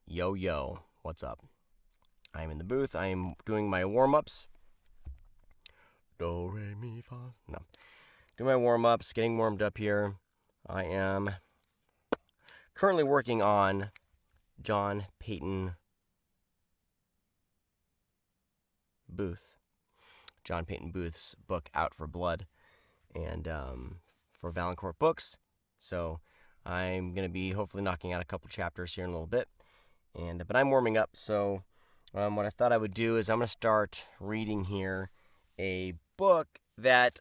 Yo, what's up? I'm in the booth. I'm doing my warm-ups. Do, re, mi, fa. No. Doing my warm-ups, getting warmed up here. I am currently working on John Peyton Booth's book, Out for Blood, and for Valancourt Books. So I'm going to be hopefully knocking out a couple chapters here in a little bit. But I'm warming up, so what I thought I would do is I'm going to start reading here a book that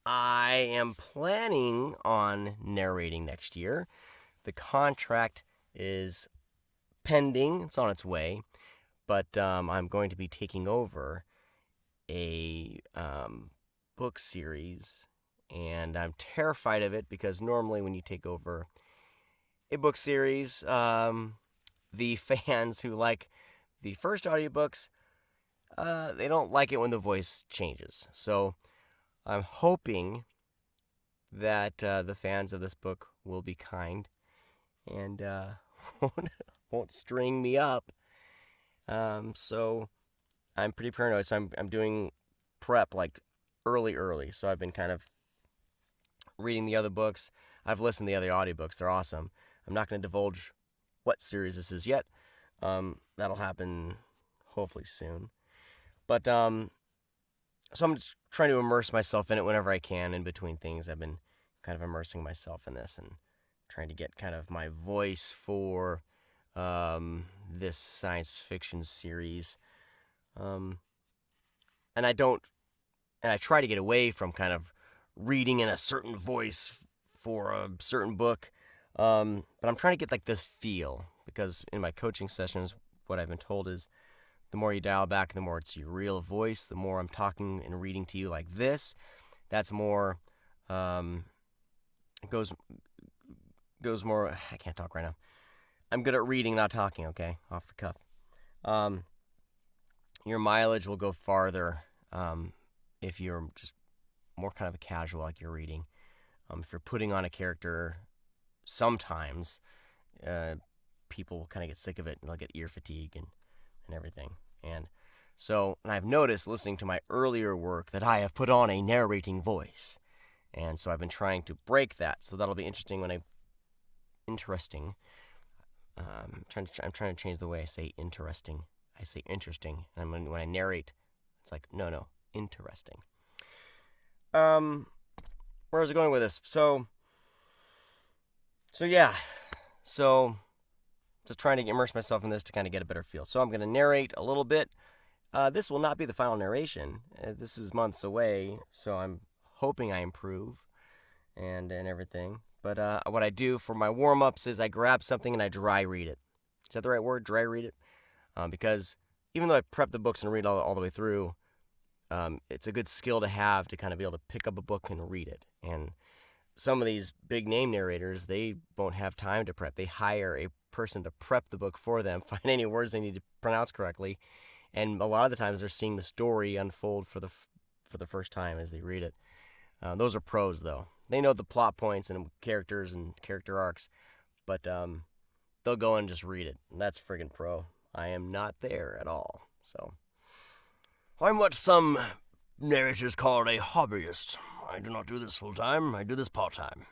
I am planning on narrating next year. The contract is pending. It's on its way. But I'm going to be taking over a book series, and I'm terrified of it because normally when you take over a book series, the fans who like the first audiobooks, they don't like it when the voice changes. So I'm hoping that the fans of this book will be kind and won't string me up. So I'm pretty paranoid. So I'm doing prep like early. So I've been kind of reading the other books. I've listened to the other audiobooks. They're awesome. I'm not going to divulge what series this is yet. That'll happen hopefully soon. But so I'm just trying to immerse myself in it whenever I can in between things. I've been kind of immersing myself in this and trying to get kind of my voice for this science fiction series. And I try to get away from kind of reading in a certain voice for a certain book. But I'm trying to get like this feel, because in my coaching sessions, what I've been told is the more you dial back, the more it's your real voice. The more I'm talking and reading to you like this, that's more, it goes more, I can't talk right now. I'm good at reading, not talking, okay? Off the cuff. Your mileage will go farther if you're just more kind of a casual, like you're reading. If you're putting on a character, sometimes people will kind of get sick of it, and they'll get ear fatigue and everything. And I've noticed listening to my earlier work that I have put on a narrating voice. And so I've been trying to break that. So that'll be interesting I'm trying to change the way I say interesting. I say interesting. And when I narrate, it's like, no, interesting. Where was I going with this? So just trying to immerse myself in this to kind of get a better feel. So I'm going to narrate a little bit. This will not be the final narration. This is months away, so I'm hoping I improve and everything. But what I do for my warm-ups is I grab something and I dry read it. Is that the right word? Dry read it? Because even though I prep the books and read all the way through, it's a good skill to have to kind of be able to pick up a book and read it. And some of these big name narrators, they won't have time to prep. They hire a person to prep the book for them, find any words they need to pronounce correctly, and a lot of the times they're seeing the story unfold for the first time as they read it. Those are pros, though. They know the plot points and characters and character arcs, but they'll go and just read it. And that's friggin' pro. I am not there at all. So I'm what some narrators call a hobbyist. I do not do this full-time. I do this part-time.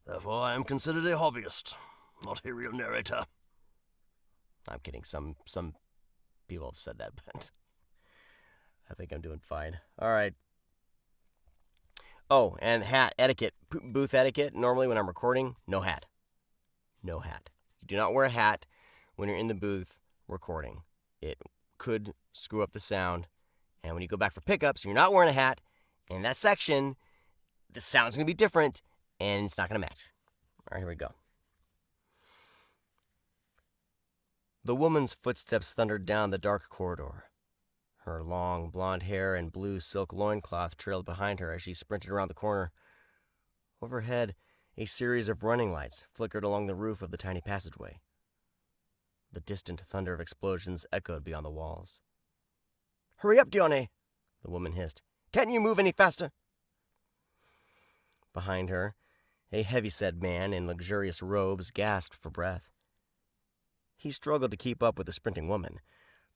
Therefore, I am considered a hobbyist, not a real narrator. I'm kidding. Some people have said that, but I think I'm doing fine. All right. Oh, and hat etiquette, booth etiquette. Normally when I'm recording, no hat. No hat. You do not wear a hat when you're in the booth recording. It could screw up the sound. And when you go back for pickups, you're not wearing a hat, in that section, the sound's going to be different, and it's not going to match. All right, here we go. The woman's footsteps thundered down the dark corridor. Her long blonde hair and blue silk loincloth trailed behind her as she sprinted around the corner. Overhead, a series of running lights flickered along the roof of the tiny passageway. The distant thunder of explosions echoed beyond the walls. "Hurry up, Dione," the woman hissed. "Can't you move any faster?" Behind her, a heavy-set man in luxurious robes gasped for breath. He struggled to keep up with the sprinting woman,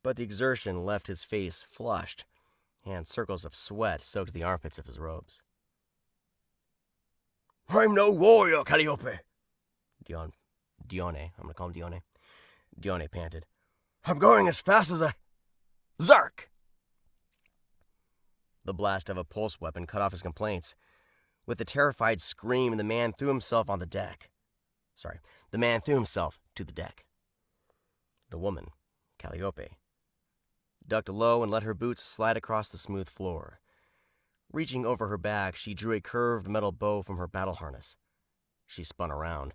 but the exertion left his face flushed, and circles of sweat soaked the armpits of his robes. "I'm no warrior, Calliope!" Dione, I'm gonna call him Dione. Dione panted. "I'm going as fast as a Zark!" The blast of a pulse weapon cut off his complaints. With a terrified scream, the man threw himself to the deck. The woman, Calliope, ducked low and let her boots slide across the smooth floor. Reaching over her back, she drew a curved metal bow from her battle harness. She spun around,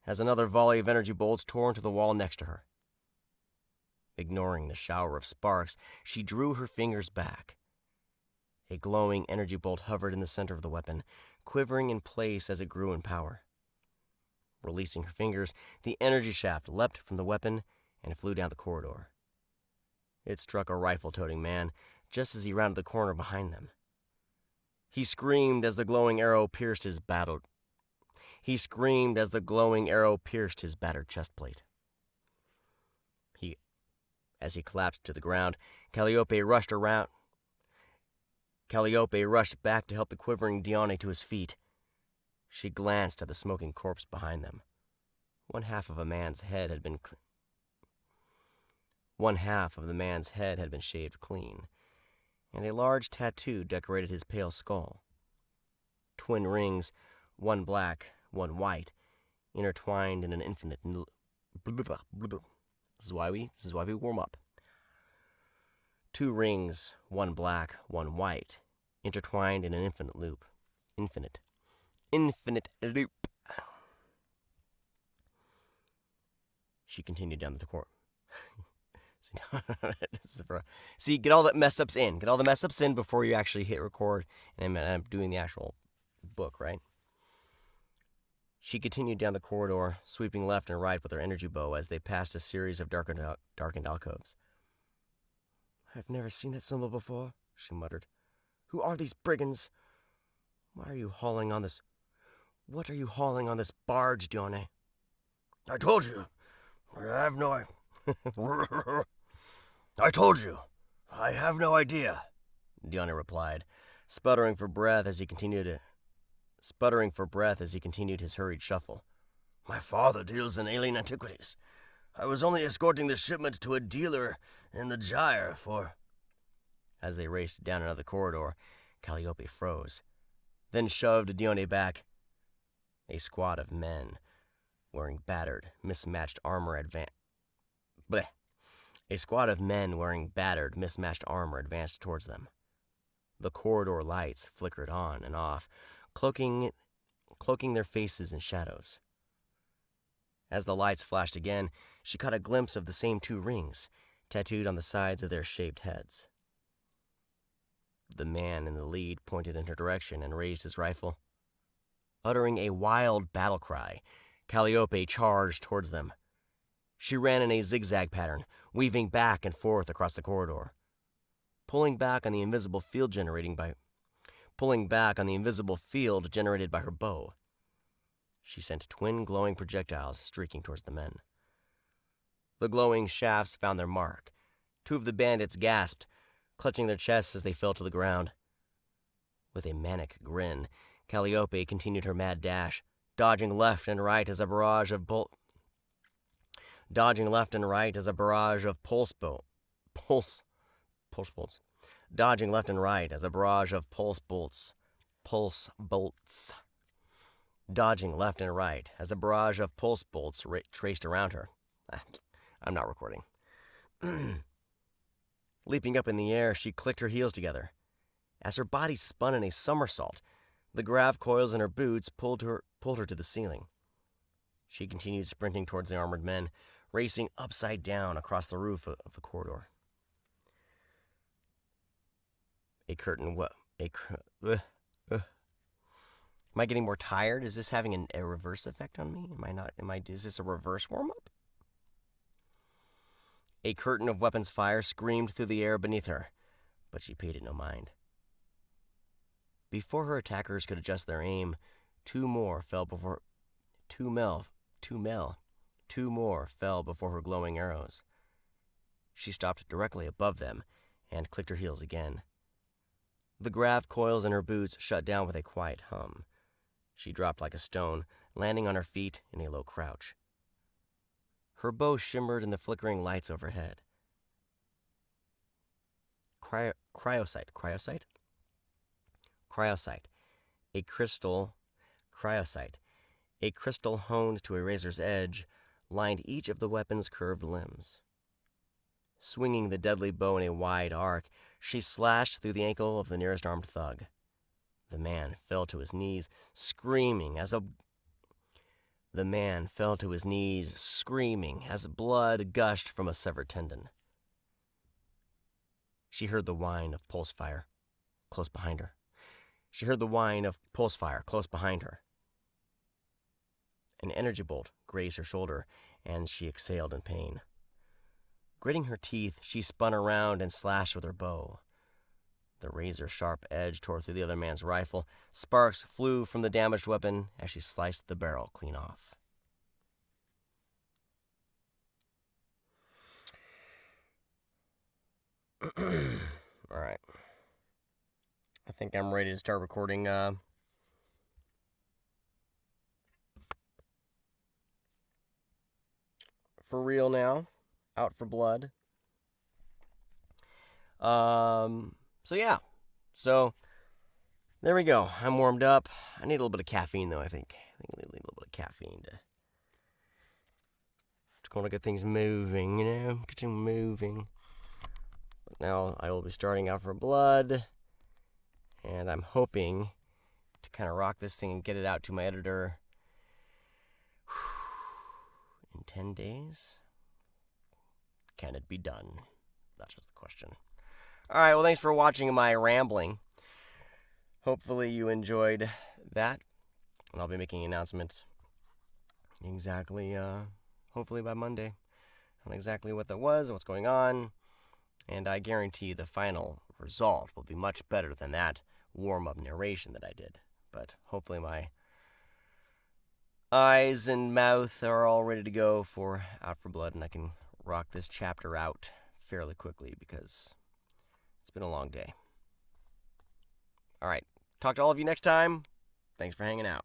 as another volley of energy bolts tore into the wall next to her. Ignoring the shower of sparks, she drew her fingers back. A glowing energy bolt hovered in the center of the weapon, quivering in place as it grew in power. Releasing her fingers, the energy shaft leapt from the weapon and flew down the corridor. It struck a rifle-toting man just as he rounded the corner behind them. He screamed as the glowing arrow pierced his battered chest plate. As he collapsed to the ground, Calliope rushed back to help the quivering Dione to his feet. She glanced at the smoking corpse behind them. One half of the man's head had been shaved clean, and a large tattoo decorated his pale skull. Twin rings, one black, one white, intertwined in an infinite This is why we warm up. 2 rings, one black, one white, intertwined in an infinite loop. Infinite loop. She continued down the corridor. See, get all the mess ups in. Get all the mess ups in before you actually hit record. And I'm doing the actual book, right? She continued down the corridor, sweeping left and right with her energy bow as they passed a series of darkened alcoves. "I've never seen that symbol before," she muttered. "Who are these brigands? What are you hauling on this barge, Dione?" "I told you. I have no idea," Dione replied, sputtering for breath as he continued his hurried shuffle. "My father deals in alien antiquities. I was only escorting the shipment to a dealer in the Gyre for..." As they raced down another corridor, Calliope froze, then shoved Dione back. A squad of men wearing battered, mismatched armor advanced towards them. The corridor lights flickered on and off, cloaking their faces in shadows. As the lights flashed again, she caught a glimpse of the same 2 rings, tattooed on the sides of their shaved heads. The man in the lead pointed in her direction and raised his rifle. Uttering a wild battle cry, Calliope charged towards them. She ran in a zigzag pattern, weaving back and forth across the corridor. Pulling back on the invisible field generated by her bow. She sent twin glowing projectiles streaking towards the men. The glowing shafts found their mark. 2 of the bandits gasped, clutching their chests as they fell to the ground. With a manic grin, Calliope continued her mad dash, dodging left and right as a barrage of pulse bolts. Traced around her. I'm not recording. Leaping up in the air, she clicked her heels together. As her body spun in a somersault, the grav coils in her boots pulled her to the ceiling. She continued sprinting towards the armored men, racing upside down across the roof of the corridor. Am I getting more tired? Is this having a reverse effect on me? Is this a reverse warm-up? A curtain of weapons fire screamed through the air beneath her, but she paid it no mind. Before her attackers could adjust their aim, 2 more fell 2 more fell before her glowing arrows. She stopped directly above them and clicked her heels again. The grav coils in her boots shut down with a quiet hum. She dropped like a stone, landing on her feet in a low crouch. Her bow shimmered in the flickering lights overhead. Cryosite. A crystal. Cryosite. A crystal honed to a razor's edge lined each of the weapon's curved limbs. Swinging the deadly bow in a wide arc, she slashed through the ankle of the nearest armed thug. The man fell to his knees, screaming as blood gushed from a severed tendon. She heard the whine of pulse fire close behind her. An energy bolt grazed her shoulder, and she exhaled in pain. Gritting her teeth, she spun around and slashed with her bow. The razor-sharp edge tore through the other man's rifle. Sparks flew from the damaged weapon as she sliced the barrel clean off. All right. I think I'm ready to start recording for real now. Out for Blood. So there we go. I'm warmed up. I need a little bit of caffeine, though, I think. I need a little bit of caffeine to kind of get things moving, get things moving. But now I will be starting Out for Blood, and I'm hoping to kind of rock this thing and get it out to my editor in 10 days. Can it be done? That's just the question. All right, well, thanks for watching my rambling. Hopefully you enjoyed that, and I'll be making announcements exactly, hopefully by Monday, on exactly what that was and what's going on, and I guarantee the final result will be much better than that warm-up narration that I did, but hopefully my eyes and mouth are all ready to go for Out for Blood, and I can rock this chapter out fairly quickly because it's been a long day. All right. Talk to all of you next time. Thanks for hanging out.